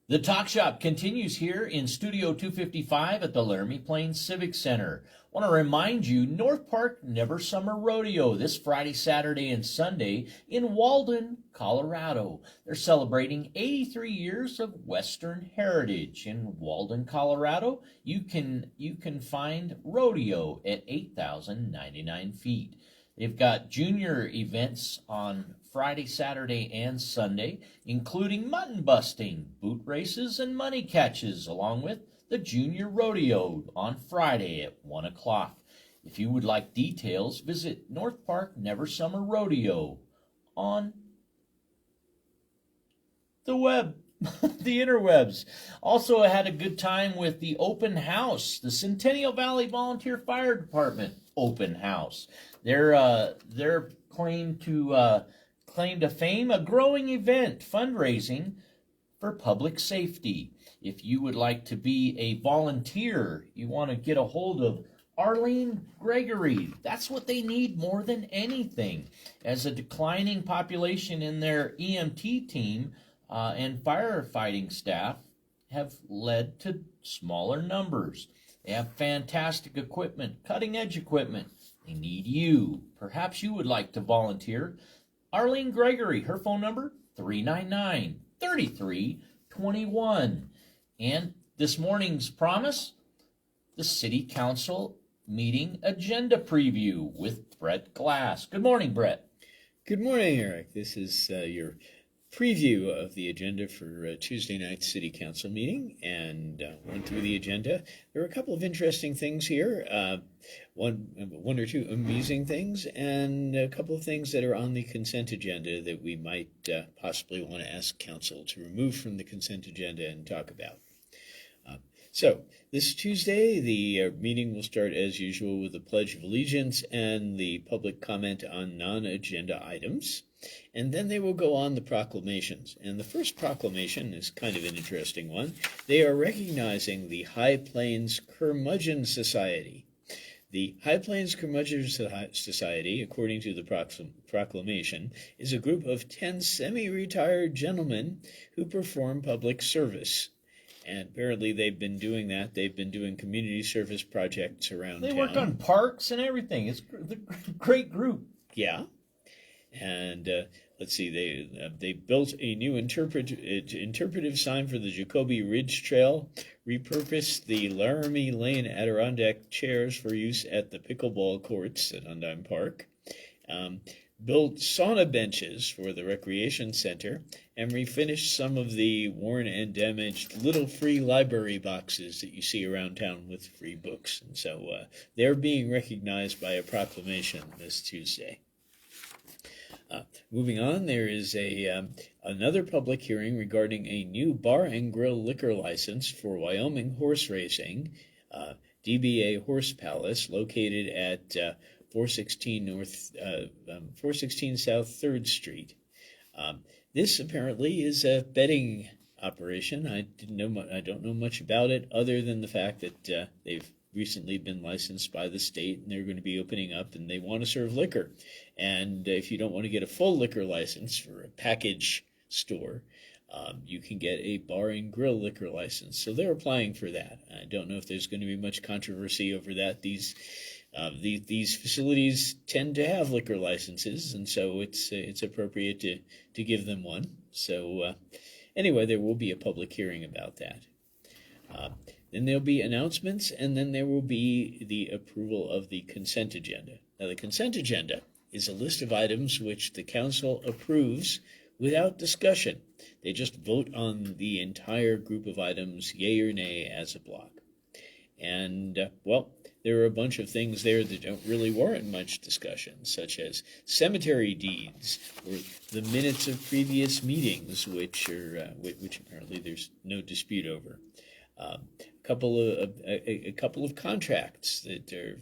The Talk Shop continues here in Studio 255 at the Laramie Plains Civic Center. I want to remind you, North Park Never Summer Rodeo this Friday, Saturday, and Sunday in Walden, Colorado. They're celebrating 83 years of Western heritage in Walden, Colorado. You can find rodeo at 8,099 feet. They've got junior events on Friday, Saturday, and Sunday, including mutton busting, boot races, and money catches, along with the junior rodeo on Friday at 1 o'clock. If you would like details, visit North Park Never Summer Rodeo on the web, the interwebs. Also, I had a good time with the open house, the Centennial Valley Volunteer Fire Department open house. Their claim to fame, a growing event fundraising for public safety. If you would like to be a volunteer, you want to get a hold of Arlene Gregory. That's what they need more than anything. As a declining population in their EMT team and firefighting staff have led to smaller numbers. They have fantastic equipment, cutting edge equipment. They need you. Perhaps you would like to volunteer. Arlene Gregory, her phone number 399-3321. And this morning's promise, the City Council meeting agenda preview with Brett Glass. Good morning, Brett. Good morning, Eric. This is your preview of the agenda for Tuesday night's City Council meeting, and went through the agenda. There are a couple of interesting things here, one or two amusing things, and a couple of things that are on the consent agenda that we might possibly want to ask Council to remove from the consent agenda and talk about. So, this Tuesday, the meeting will start as usual with the Pledge of Allegiance and the public comment on non-agenda items. And then they will go on the proclamations. And the first proclamation is kind of an interesting one. They are recognizing the High Plains Curmudgeon Society. The High Plains Curmudgeon Society, according to the proclamation, is a group of 10 semi-retired gentlemen who perform public service. And apparently they've been doing that. They've been doing community service projects around town. They work on parks and everything. It's a great group. Yeah. And let's see, they built a new interpretive sign for the Jacoby Ridge Trail, repurposed the Laramie Lane Adirondack chairs for use at the pickleball courts at Undine Park, built sauna benches for the recreation center, and refinished some of the worn and damaged little free library boxes that you see around town with free books. And so they're being recognized by a proclamation this Tuesday. Moving on, there is another public hearing regarding a new bar and grill liquor license for Wyoming horse racing, DBA Horse Palace, located at 416 South 3rd Street. This apparently is a betting operation. I don't know much about it other than the fact that they've recently been licensed by the state, and they're going to be opening up, and they want to serve liquor. And if you don't want to get a full liquor license for a package store, you can get a bar and grill liquor license. So they're applying for that. I don't know if there's going to be much controversy over that. These facilities tend to have liquor licenses, and so it's appropriate to give them one. So anyway, there will be a public hearing about that. Then there'll be announcements, and then there will be the approval of the consent agenda. Now, the consent agenda is a list of items which the council approves without discussion. They just vote on the entire group of items, yay or nay, as a block. And, there are a bunch of things there that don't really warrant much discussion, such as cemetery deeds or the minutes of previous meetings, which apparently there's no dispute over. A couple of contracts that are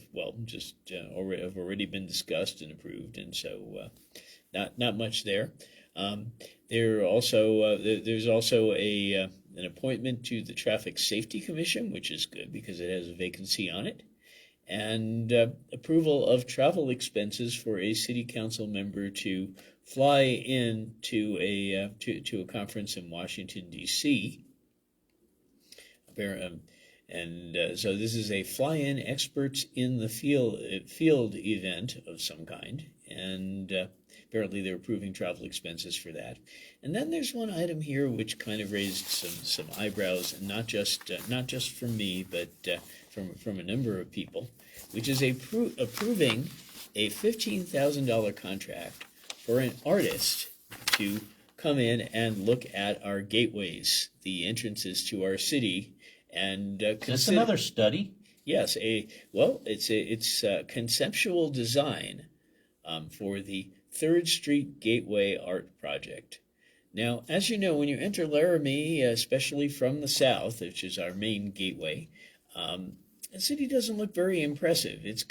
have already been discussed and approved, and so not much there. There's also an appointment to the Traffic Safety Commission, which is good because it has a vacancy on it, and approval of travel expenses for a city council member to fly in to a conference in Washington, D.C. So this is a fly-in experts in the field event of some kind, and apparently they're approving travel expenses for that. And then there's one item here which kind of raised some eyebrows, and not just from me, but from a number of people, which is approving a $15,000 contract for an artist to come in and look at our gateways, the entrances to our city, and That's another study. Yes, it's conceptual design for the 3rd Street Gateway Art Project. Now, as you know, when you enter Laramie, especially from the south, which is our main gateway, the city doesn't look very impressive. It's